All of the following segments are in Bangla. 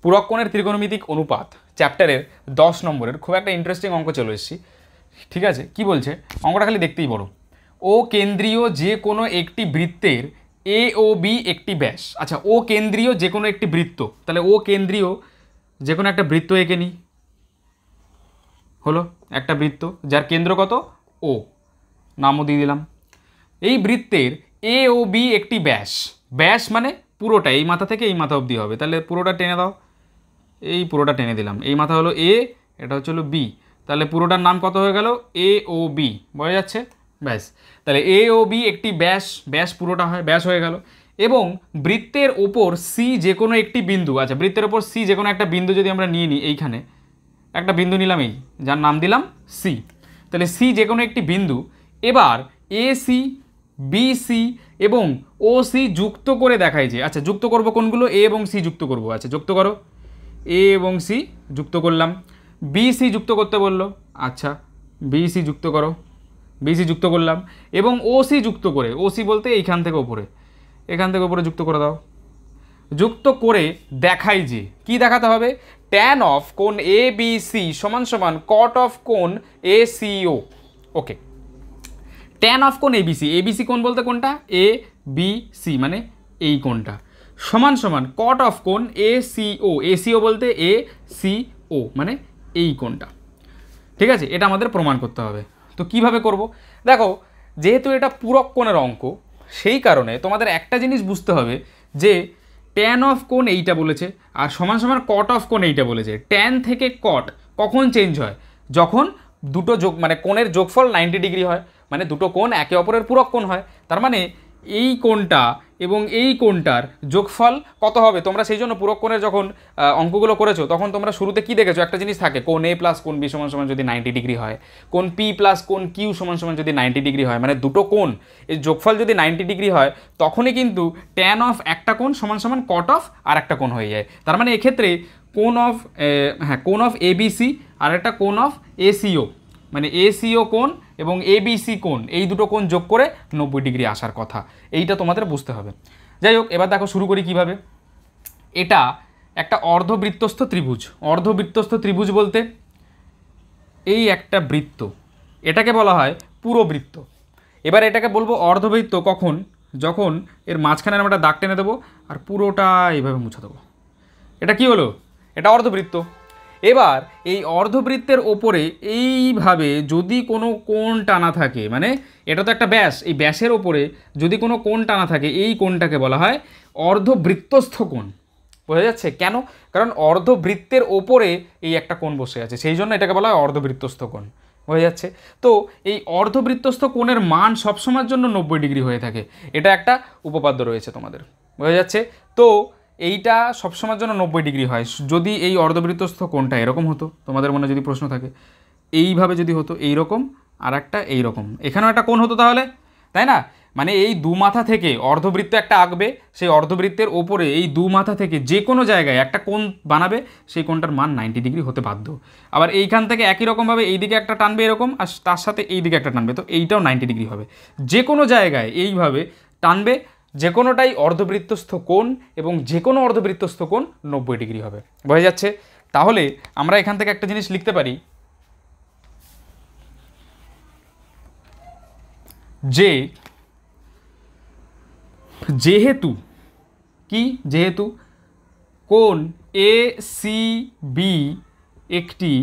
পূরক কোণের ত্রিকোণমিতিক অনুপাত চ্যাপ্টারের 10 নম্বরের খুব একটা ইন্টারেস্টিং অঙ্ক চলে এসেছি। ঠিক আছে, কি বলছে অঙ্কটা খালি দেখতেই বড়। ও কেন্দ্রীয় যে কোনো একটি বৃত্তের এ ও বি একটি ব্যাস। আচ্ছা, ও কেন্দ্রীয় যে কোনো একটি বৃত্ত, তাহলে ও কেন্দ্রীয় যে কোনো একটা বৃত্ত এঁকে নিই। হলো একটা বৃত্ত যার কেন্দ্র কত, ও, নামও দিয়ে দিলাম। এই বৃত্তের এ ও বি একটি ব্যাস। ব্যাস মানে পুরোটা, এই মাথা থেকে এই মাথা অবধি হবে, তাহলে পুরোটা টেনে দাও। এই পুরোটা টেনে দিলাম, এই মাথা হলো এ, এটা হচ্ছে হলো বি, তাহলে পুরোটার নাম কত হয়ে গেল, এ ও বি। বোঝা যাচ্ছে? ব্যাস, তাহলে এ ও বি একটি ব্যাস, ব্যাস পুরোটা হয়, ব্যাস হয়ে গেল। এবং বৃত্তের ওপর সি যে কোনো একটি বিন্দু, আচ্ছা বৃত্তের ওপর সি যে কোনো একটা বিন্দু যদি আমরা নিয়ে নিই, এইখানে একটা বিন্দু নিলাম, এই যার নাম দিলাম সি, তাহলে সি যে কোনো একটি বিন্দু। এবার এ সি, বি সি এবং ও সি যুক্ত করে দেখাই যে, আচ্ছা যুক্ত করব কোনগুলো, এ এবং সি যুক্ত করব। আচ্ছা যুক্ত করো, এ এবং সি যুক্ত করলাম। বি সি যুক্ত করতে বললো, আচ্ছা বি সি যুক্ত করো, বি সি যুক্ত করলাম। এবং ও সি যুক্ত করে, ও সি বলতে এইখান থেকে ওপরে, এখান থেকে ওপরে যুক্ত করে দাও। যুক্ত করে দেখাই যে, কি দেখাতে হবে, ট্যান অফ কোণ এ বি সি সমান সমান কট অফ কোণ A C O. Okay, tan of কোণ এবিসি, এবিসি কোণ বলতে কোনটা, এ বি সি মানে এই কোণটা, সমান সমান কট অফ কোণ এ সি ও, এসিও বলতে এ সি ও মানে এই কোণটা। ঠিক আছে, এটা আমাদের প্রমাণ করতে হবে। তো কিভাবে করব, দেখো যেহেতু এটা পূরক কোণের অঙ্ক, সেই কারণে তোমাদের একটা জিনিস বুঝতে হবে যে ট্যান অফ কোণ এইটা বলেছে আর সমান সমান কট অফ কোণ এইটা বলেছে। ট্যান থেকে কট কখন চেঞ্জ হয়, যখন দুটো যোগ মানে কোণের যোগফল 90 ডিগ্রি হয়, মানে দুটো কোণ একে অপরের পূরক কোণ হয়। তার মানে এই কোণটা এবং এই কোণটার যোগফল কত হবে, তোমরা সেই জন্য পূরক কোণের যখন অঙ্কগুলো করেছো তখন তোমরা শুরুতে কি দেখেছো, একটা জিনিস থাকে, কোণ এ প্লাস কোণ বি সমান সমান যদি 90 ডিগ্রি হয়, কোণ পি প্লাস কোণ কিউ সমান সমান যদি 90 ডিগ্রি হয়, মানে দুটো কোণ এই যোগফল যদি 90 ডিগ্রি হয়, তখনই কিন্তু ট্যান অফ একটা কোণ সমান সমান কট অফ আর একটা কোণ হয়ে যায়। তার মানে এক্ষেত্রে কোণ অফ কোণ অফ এবিসি আর একটা কোণ অফ এসিও, মানে এসিও কোণ এবং এবিসি কোণ, এই দুটো কোণ যোগ করে 90 ডিগ্রি আসার কথা, এইটা তোমাদের বুঝতে হবে। যাই হোক, এবার দেখো শুরু করি কিভাবে। এটা একটা অর্ধবৃত্তস্থ ত্রিভুজ। অর্ধবৃত্তস্থ ত্রিভুজ বলতে এই একটা বৃত্ত, এটাকে বলা হয় পুরো বৃত্ত। এবার এটাকে বলবো অর্ধবৃত্ত কখন, যখন এর মাঝখানে আমরা একটা দাগ টেনে দেবো আর পুরোটা এইভাবে মুছে দেবো। এটা কি হলো, এটা অর্ধবৃত্ত। এবার এই অর্ধবৃত্তের ওপরে এইভাবে যদি কোনো কোণ টানা থাকে, মানে এটা তো একটা ব্যাস, এই ব্যাসের ওপরে যদি কোনো কোণ টানা থাকে, এই কোণটাকে বলা হয় অর্ধবৃত্তস্থ কোণ। বোঝা যাচ্ছে কেন, কারণ অর্ধবৃত্তের ওপরে এই একটা কোণ বসে আছে, সেই জন্য এটাকে বলা হয় অর্ধবৃত্তস্থ কোণ। বোঝা যাচ্ছে? তো এই অর্ধবৃত্তস্থ কোণের মান সবসময়ের জন্য 90 ডিগ্রি হয়ে থাকে, এটা একটা উপপাদ্য রয়েছে তোমাদের। বোঝা যাচ্ছে? তো এইটা সবসময়ের জন্য 90 ডিগ্রি হয়। যদি এই অর্ধবৃত্তস্থ কোণটা এরকম হতো, তোমাদের মনে যদি প্রশ্ন থাকে, এইভাবে যদি হতো, এইরকম আর একটা এইরকম, এখানেও একটা কোণ হতো তাহলে, তাই না? মানে এই দু মাথা থেকে অর্ধবৃত্ত একটা আঁকবে, সেই অর্ধবৃত্তের ওপরে এই দু মাথা থেকে যে কোনো জায়গায় একটা কোণ বানাবে, সেই কোণটার মান 90 ডিগ্রি হতে বাধ্য। আবার এইখান থেকে একই রকমভাবে এই দিকে একটা টানবে এরকম, আর তার সাথে এই দিকে একটা টানবে, তো এইটাও 90 ডিগ্রি হবে। যে কোনো জায়গায় এইভাবে টানবে, যে কোনোটাই অর্ধবৃত্তস্থ কোণ, এবং যে কোনো অর্ধবৃত্তস্থ কোণ 90 ডিগ্রি হবে। বোঝা যাচ্ছে? তাহলে আমরা এখান থেকে একটা জিনিস লিখতে পারি যে যেহেতু কি, যেহেতু কোণ এ সি বি একটি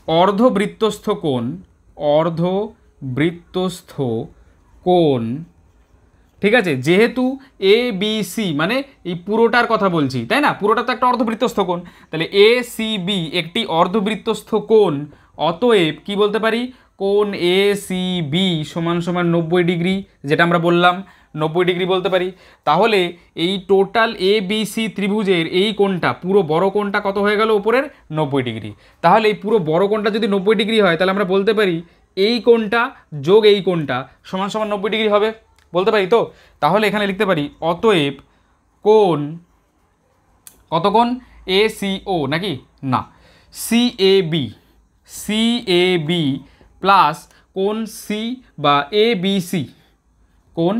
অর্ধবৃত্তস্থ কোণ, অর্ধবৃত্তস্থ কোণ, ঠিক আছে, যেহেতু এ বি সি মানে এই পুরোটার কথা বলছি, তাই না, পুরোটা তো একটা অর্ধবৃত্তস্থ কোণ, তাহলে এ সি বি একটি অর্ধবৃত্তস্থ কোণ, অতএব কি বলতে পারি, কোণ এ সি বি সমান সমান 90 ডিগ্রি, যেটা আমরা বললাম 90 ডিগ্রি বলতে পারি। তাহলে এই টোটাল এ বি সি ত্রিভুজের এই কোণটা, পুরো বড় কোণটা কত হয়ে গেল উপরের, 90 ডিগ্রি। তাহলে এই পুরো বড় কোণটা যদি 90 ডিগ্রি হয়, তাহলে আমরা বলতে পারি এই কোণটা যোগ এই কোণটা সমান সমান 90 ডিগ্রি হবে, বলতে পারি তো। তাহলে এখানে লিখতে পারি অতএব কোণ, কত কোণ, এ সি ও নাকি না, C A B, C A B plus কোণ সি বা এ বি সি, কোণ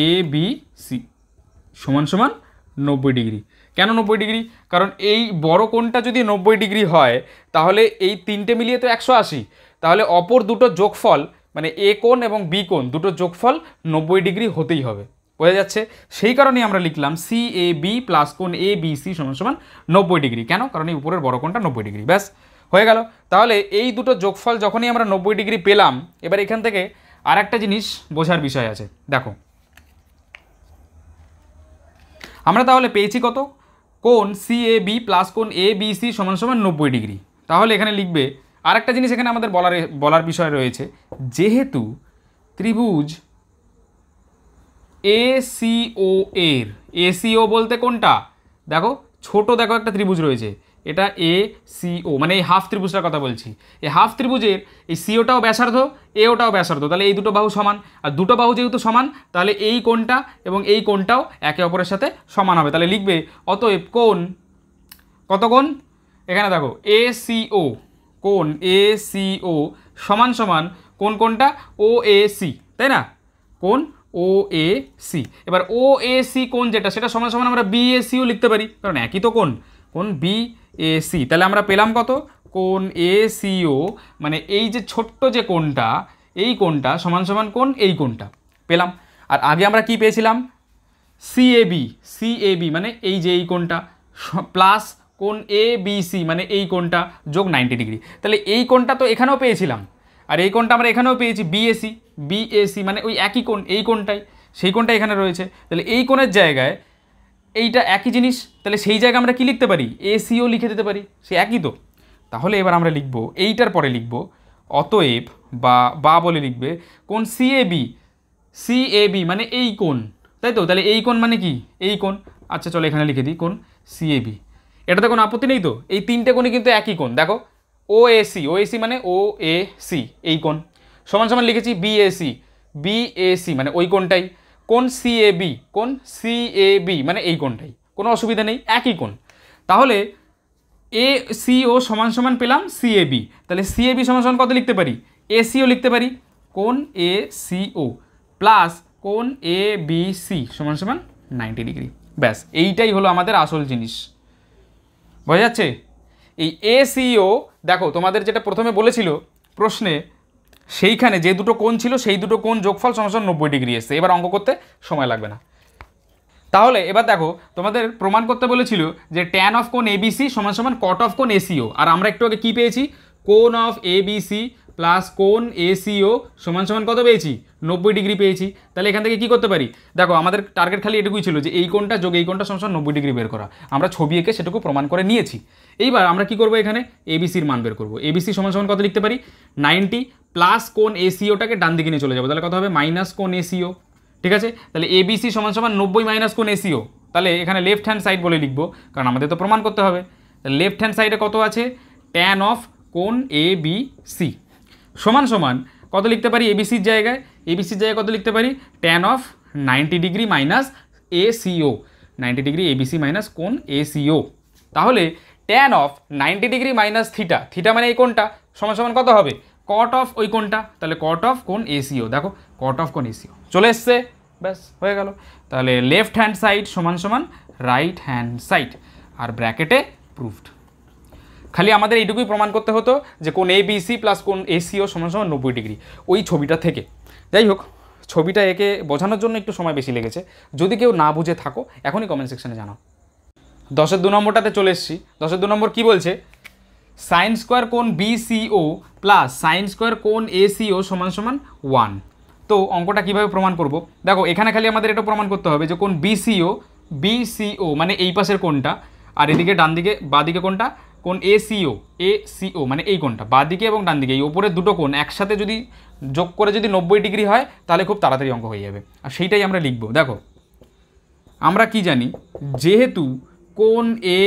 এ বি সি সমান সমান 90 ডিগ্রি। কেন 90 ডিগ্রি? কারণ এই বড় কোণটা যদি 90 ডিগ্রি হয় তাহলে এই তিনটে মিলিয়ে তো 180, তাহলে অপর দুটো যোগফল মানে এ কোণ এবং বি কোণ দুটো যোগফল 90 ডিগ্রি হতেই হবে। বোঝা যাচ্ছে? সেই কারণেই আমরা লিখলাম সি এ বি প্লাস কোণ এ বি সি সমান সমান 90 ডিগ্রি। কেন? কারণ এই উপরের বড় কোণটা 90 ডিগ্রি। ব্যাস হয়ে গেল। তাহলে এই দুটো যোগফল যখনই আমরা 90 ডিগ্রি পেলাম, এবার এখান থেকে আর একটা জিনিস বোঝার বিষয় আছে। দেখো আমরা তাহলে পেয়েছি কত? কোণ সি এ বি প্লাস কোণ এ বি সি সমান সমান 90 ডিগ্রি। তাহলে এখানে লিখবে আর একটা জিনিস এখানে আমাদের বলার বিষয় রয়েছে, যেহেতু ত্রিভুজ এসিও এর, এসিও বলতে কোনটা? দেখো ছোট, দেখো একটা ত্রিভুজ রয়েছে, এটা এসিও মানে এই হাফ ত্রিভুজটার কথা বলছি। এই হাফ ত্রিভুজের এই সিওটাও ব্যাসার্ধ, এওটাও ব্যাসার্ধ, তাহলে এই দুটো বাহু সমান। আর দুটো বাহু যেহেতু সমান তাহলে এই কোণটা এবং এই কোণটাও একে অপরের সাথে সমান হবে। তাহলে লিখবে অতএব কোণ, কত কোণ? এখানে দেখো এসিও, কোণ এসিও সমান সমান কোন কোণটা? ও এ সি, তাই না? কোণ ও এ সি। এবার ও এ সি কোণ যেটা, সেটা সমান সমান আমরা বি এ সিও লিখতে পারি, কারণ একই তো কোণ, কোণ বি এ সি। তাহলে আমরা পেলাম কত? কোণ এ সিও মানে এই যে ছোট্ট যে কোণটা, এই কোণটা সমান সমান কোণ এই কোণটা পেলাম। আর আগে আমরা কি পেয়েছিলাম? সিএবি, সিএবি মানে এই যে এই কোণটা প্লাস কোণ এ বি সি মানে এই কোণটা যোগ 90 ডিগ্রি। তাহলে এই কোণটা তো এখানেও পেয়েছিলাম, আর এই কোণটা আমরা এখানেও পেয়েছি বিএসি, বিএসি মানে ওই একই কোণ, এই কোণটাই, সেই কোণটা এখানে রয়েছে। তাহলে এই কোণের জায়গায় এইটা একই জিনিস, তাহলে সেই জায়গায় আমরা কি লিখতে পারি? এসিও লিখে দিতে পারি, সে একই তো। তাহলে এবার আমরা লিখব, এইটার পরে লিখব অতএব বা বলে লিখবে কোণ সিএবি, সিএবি মানে এই কোণ, তাই তো? তাহলে এই কোণ মানে কি? এই কোণ। আচ্ছা চলো এখানে লিখে দিই কোণ সিএবি। এটাতে কোনো আপত্তি নেই তো? এই তিনটে কোণই কিন্তু একই কোণ। দেখো ও এসি, ও এসি মানে ও এ সি এই কোণ, সমান সমান লিখেছি বিএসি, বিএসি মানে ওই কোণটাই। কোণ সিএবি, কোণ সিএবি মানে এই কোণটাই, কোনো অসুবিধা নেই, একই কোণ। তাহলে এ সিও সমান সমান পেলাম সিএবি, তাহলে সিএবি সমান সমান কত লিখতে পারি? এসিও লিখতে পারি, কোণ এ সিও প্লাস কোণ এ বি সি সমান সমান 90 ডিগ্রি। ব্যাস এইটাই হলো আমাদের আসল জিনিস। বোঝা যাচ্ছে? এই এসিও দেখো তোমাদের যেটা প্রথমে বলেছিল প্রশ্নে, সেইখানে যে দুটো কোণ ছিল সেই দুটো কোণ যোগফল সমান সমান 90 ডিগ্রি এসছে। এবার অঙ্ক করতে সময় লাগবে না। তাহলে এবার দেখো তোমাদের প্রমাণ করতে বলেছিল যে ট্যান অফ কোণ এবিসি সমান সমান কট অফ কোণ এসিও, আর আমরা একটু আগে কী পেয়েছি? কোণ অফ এবিসি প্লাস কোণ এসিও সমান সমান কত পেয়েছি? 90 ডিগ্রি পেয়েছি। তাহলে এখান থেকে কী করতে পারি? দেখো আমাদের টার্গেট খালি এটুকুই ছিল যে এই কোণটা যোগ এই কোণটা সমান সমান 90 ডিগ্রি বের করা। আমরা ছবি এঁকে সেটুকু প্রমাণ করে নিয়েছি। এইবার আমরা কি করব? এখানে এবিসির মান বের করবো। এবিসি সমান সমান কত লিখতে পারি? 90 প্লাস কোণ এসিওটাকে ডান দিকে নিয়ে চলে যাবো, তাহলে কত হবে? মাইনাস কোণ এসিও। ঠিক আছে, তাহলে এবিসি সমান সমান 90 মাইনাস কোণ এসিও। তাহলে এখানে লেফট হ্যান্ড সাইড বলে লিখবো, কারণ আমাদের তো প্রমাণ করতে হবে। তাহলে লেফট হ্যান্ড সাইডে কত আছে? ট্যান অফ কোণ এ বি সি সমান সমান কত লিখতে পারি? এবিসির জায়গায়, এবিসির জায়গায় কত লিখতে পারি? Tan of 90 degree minus SEO, 90 degree ABC minus কোণ এসিও। তাহলে tan of 90 degree minus theta, theta মানে এই কোণটা, সমান সমান কত হবে? কট অফ ওই কোণটা, তাহলে কট অফ কোণ এসিও। দেখো কট অফ কোণ এসিও চলে এসছে, ব্যাস হয়ে গেল। তাহলে লেফট হ্যান্ড সাইড সমান সমান রাইট হ্যান্ড সাইড, আর ব্র্যাকেটে প্রুভড। খালি আমাদের এইটুকুই প্রমাণ করতে হতো যে কোণ এবিসি প্লাস কোণ এসিও সমান সমান 90 ডিগ্রি, ওই ছবিটা থেকে। যাই হোক, ছবিটা একে বোঝানোর জন্য একটু সময় বেশি লেগেছে। যদি কেউ না বুঝে থাকো এখনই কমেন্ট সেকশনে জানাও। 10-এর 2 নম্বরটাতে চলে এসেছি। 10-এর 2 নম্বর কী বলছে? সাইন স্কোয়ার কোণ বিসিও প্লাস সাইন স্কোয়ার কোণ এসিও সমান সমান 1। তো অঙ্কটা কীভাবে প্রমাণ করব? দেখো এখানে খালি আমাদের এটা প্রমাণ করতে হবে যে কোণ বিসিও, বিসিও মানে এই পাশের কোণটা, আর এদিকে ডান দিকে বাঁদিকে কোণটা কোণ এসিও, এসিও মানে এই কোণটা বাঁদিকে এবং ডান দিকে এই ওপরের দুটো কোণ একসাথে যদি যোগ করে যদি 90 ডিগ্রি হয় তাহলে খুব তাড়াতাড়ি অঙ্ক হয়ে যাবে, আর সেইটাই আমরা লিখব। দেখো আমরা কি জানি? যেহেতু কোণ এ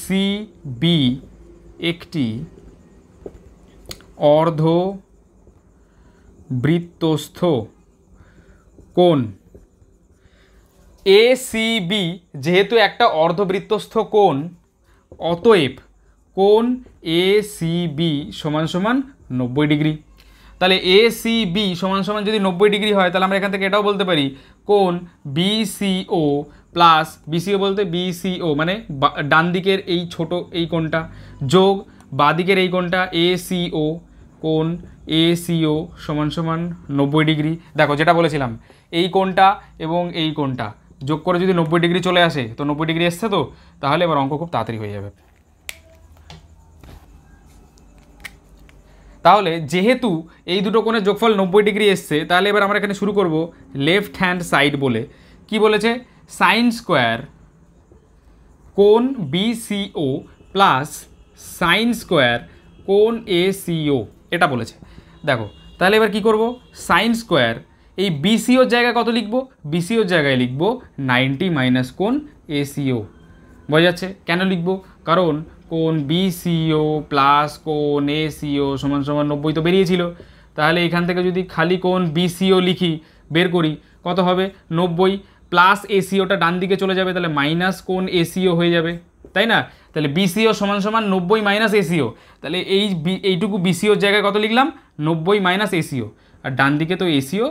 সি বি একটি অর্ধবৃত্তস্থ কোণ, এসিবি যেহেতু একটা অর্ধবৃত্তস্থ কোণ, অতএব কোণ এসিবি সমান সমান 90 ডিগ্রি। তাহলে এসিবি সমান সমান যদি 90 ডিগ্রি হয় তাহলে আমরা এখান থেকে এটাও বলতে পারি কোণ বিসিও প্লাস বিসিও বলতে বিসিও মানে ডান দিকের এই ছোট এই কোণটা যোগ বাঁ দিকের এই কোণটা এসিও, কোণ এসিও সমান সমান 90 ডিগ্রি। দেখো যেটা বলেছিলাম এই কোণটা এবং এই কোণটা যোগ করে যদি 90 ডিগ্রি চলে আসে, তো 90 ডিগ্রি এসছে, তো তাহলে এবার অঙ্ক খুব তাড়াতাড়ি হয়ে যাবে। তাহলে যেহেতু এই দুটো কোণের যোগফল 90 ডিগ্রি এসছে, তাহলে এবার আমরা এখানে শুরু করব লেফট হ্যান্ড সাইড বলে। কি বলেছে? সাইন স্কোয়ার কোণ বিসিও প্লাস সাইন স্কোয়ার কোণ এসিও, এটা বলেছে। দেখো তাহলে এবার কি করব, সাইন স্কোয়ার এই বিসিওর জায়গায় কত লিখব? বিসিওর জায়গায় লিখব 90 মাইনাস কোণ এসিও। বোঝা যাচ্ছে কেন লিখব? কারণ কোণ বিসিও প্লাস কোণ এসিও সমান সমান 90 তো বেরিয়েছিল। তাহলে এখান থেকে যদি খালি কোণ বিসিও লিখি, বের করি, কত হবে? 90 প্লাস এসিওটা ডান দিকে চলে যাবে, তাহলে মাইনাস কোণ এসিও হয়ে যাবে, তাই না? তাহলে বিসিও সমান সমান 90 মাইনাস এসিও। তাহলে এইটুকু বিসিওর জায়গায় কত লিখলাম? 90 মাইনাস এসিও। আর ডান দিকে তো এসিও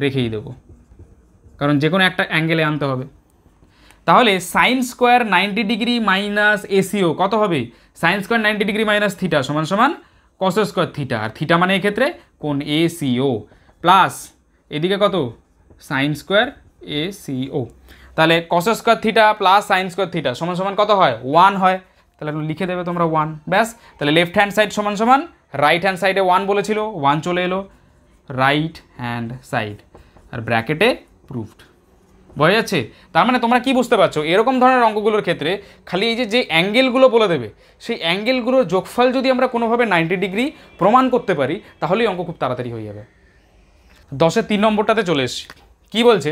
রেখেই দেবো, কারণ যে কোনো একটা অ্যাঙ্গেলে আনতে হবে। তাহলে sine square 90 degree minus A C O কত হবে? Sine square 90 degree minus theta সমান সমান কস স্কোয়ার থিটা, আর থিটা মানে এক্ষেত্রে কোণ এসিও, প্লাস এদিকে কত? Sine square A C O. তাহলে cos square theta plus sine square theta সমান সমান কত হয়? 1 হয়। তাহলে লিখে দেবে তোমরা 1, ব্যাস। তাহলে লেফট হ্যান্ড সাইড সমান সমান রাইট হ্যান্ড সাইডে 1 বলেছিল, 1 চলে এলো রাইট হ্যান্ড সাইড, আর ব্র্যাকেটে প্রুফড। বোঝা যাচ্ছে? তার মানে তোমরা কি বুঝতে পারছো, এরকম ধরনের অঙ্কগুলোর ক্ষেত্রে খালি এই যে অ্যাঙ্গেলগুলো বলে দেবে, সেই অ্যাঙ্গেলগুলোর যোগফল যদি আমরা কোনোভাবে 90 ডিগ্রি প্রমাণ করতে পারি, তাহলেই অঙ্ক খুব তাড়াতাড়ি হয়ে যাবে। 10-এর 3 নম্বরটাতে চলে এসছি। কী বলছে?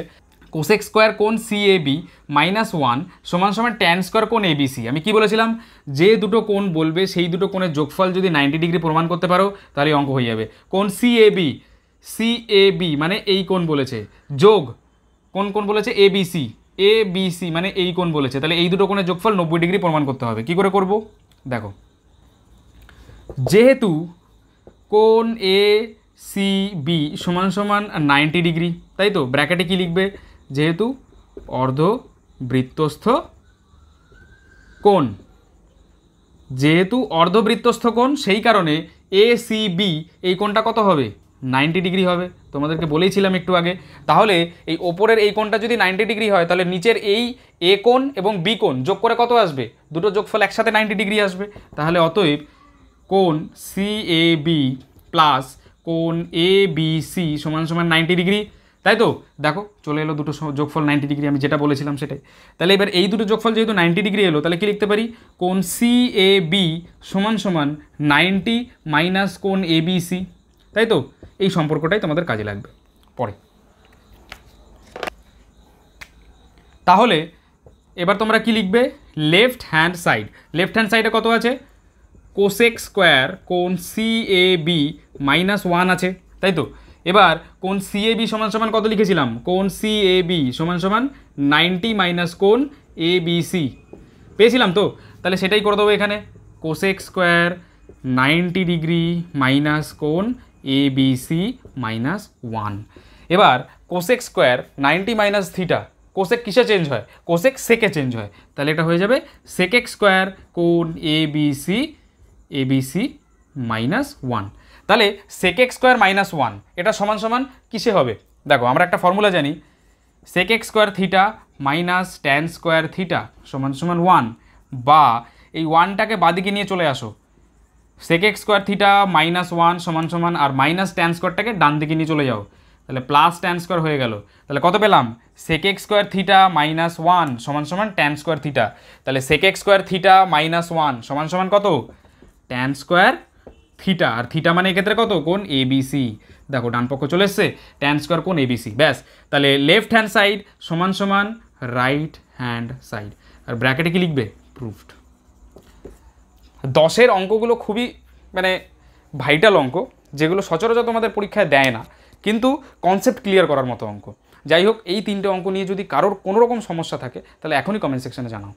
কোসেক স্কোয়ার কোণ সিএবি মাইনাস 1 সমান সমান ট্যান স্কোয়ার কোণ এবিসি। আমি কি বলেছিলাম? যে দুটো কোণ বলবে সেই দুটো কোণের যোগফল যদি 90 ডিগ্রি প্রমাণ করতে পারো, তাহলে অঙ্ক হয়ে যাবে। কোণ সিএবি, সিএবি মানে এই কোণ বলেছে, যোগ কোন কোণ বলেছে? এবিসি, এবিসি মানে এই কোণ বলেছে। তাহলে এই দুটো কোণের যোগফল 90 ডিগ্রি প্রমাণ করতে হবে। কি করে করব? দেখো, যেহেতু কোণ এ সি বি সমান সমান 90 ডিগ্রি, তাই তো ব্র্যাকেটে কি লিখবে? যেহেতু অর্ধবৃত্তস্থ কোণ, যেহেতু অর্ধবৃত্তস্থ কোণ, সেই কারণে এ সি বি এই কোণটা কত হবে? 90 ডিগ্রি হবে। তোমাদেরকে বলেইছিলাম একটু আগে। তাহলে এই ওপরের এই কোণটা যদি 90 ডিগ্রি হয়, তাহলে নিচের এই এ কোণ এবং বি কোণ যোগ করে কত আসবে? দুটো যোগফল একসাথে 90 ডিগ্রি আসবে। তাহলে অতএব কোণ সি এ বি প্লাস কোণ এ বি সি সমান সমান 90 ডিগ্রি, তাই তো? দেখো চলে এলো দুটো যোগফল 90 ডিগ্রি, আমি যেটা বলেছিলাম সেটাই। তাহলে এবার এই দুটো যোগফল যেহেতু 90 ডিগ্রি এলো, তাহলে কি লিখতে পারি? কোণ সি এ বি সমান সমান 90 মাইনাস কোণ এ বি সি, তাই তো? এই সম্পর্কটাই তোমাদের কাজে লাগবে পরে। তাহলে এবার তোমরা কি লিখবে? Left hand side, left hand সাইডে কত আছে? কোসেক স্কোয়ার কোণ সি এ বি মাইনাস 1 আছে, তাই তো? এবার কোণ সি এ বি সমান সমান কত লিখেছিলাম? কোণ সি এ বি সমান সমান 90 মাইনাস কোণ এ বি সি পেয়েছিলাম তো? তাহলে সেটাই করে দেবো এখানে, কোসেক স্কোয়ার 90 ডিগ্রি মাইনাস কোণ এ বি সি মাইনাস 1। এবার cosec square 90 minus theta, cosec কিসে চেঞ্জ হয়? কোসেক সেকে চেঞ্জ হয়। তাহলে এটা হয়ে যাবে সেকেক স্কোয়ার কোণ এ বি সি মাইনাস 1। তাহলে সেকেক স্কোয়ার মাইনাস 1 এটা সমান সমান কিসে হবে? দেখো আমরা একটা ফর্মুলা জানি, sec square theta minus tan square theta সমান সমান 1, বা এই 1টাকে বাদিকে নিয়ে চলে আসো, সেকেক স্কোয়ার থিটা মাইনাস 1 সমান সমান, আর মাইনাস ট্যান স্কোয়ারটাকে ডান দিকে নিয়ে চলে যাও, তাহলে প্লাস ট্যান স্কোয়ার হয়ে গেল। তাহলে কত পেলাম? সেকেক স্কোয়ার থিটা মাইনাস 1 সমান সমান ট্যান স্কোয়ার থিটা। তাহলে সেকেক স্কোয়ার থিটা মাইনাস 1 সমান সমান কত? ট্যান স্কোয়ার থিটা, আর থিটা মানে এক্ষেত্রে কত? কোণ এবিসি। দেখো ডান পক্ষ চলে এসছে, ট্যান স্কোয়ার কোণ এবিসি, ব্যাস। তাহলে লেফট হ্যান্ড সাইড সমান সমান রাইট হ্যান্ড সাইড, আর ব্র্যাকেটে কি লিখবে? প্রুফড। 10-এর অঙ্কগুলো খুবই মানে ভাইটাল অঙ্ক, যেগুলো সচরাচর তোমাদের পরীক্ষায় দেয় না, কিন্তু কনসেপ্ট ক্লিয়ার করার মতো অঙ্ক। যাই হোক, এই 3টে অঙ্ক নিয়ে যদি কারোর কোনো রকম সমস্যা থাকে, তাহলে এখনই কমেন্ট সেকশনে জানাও।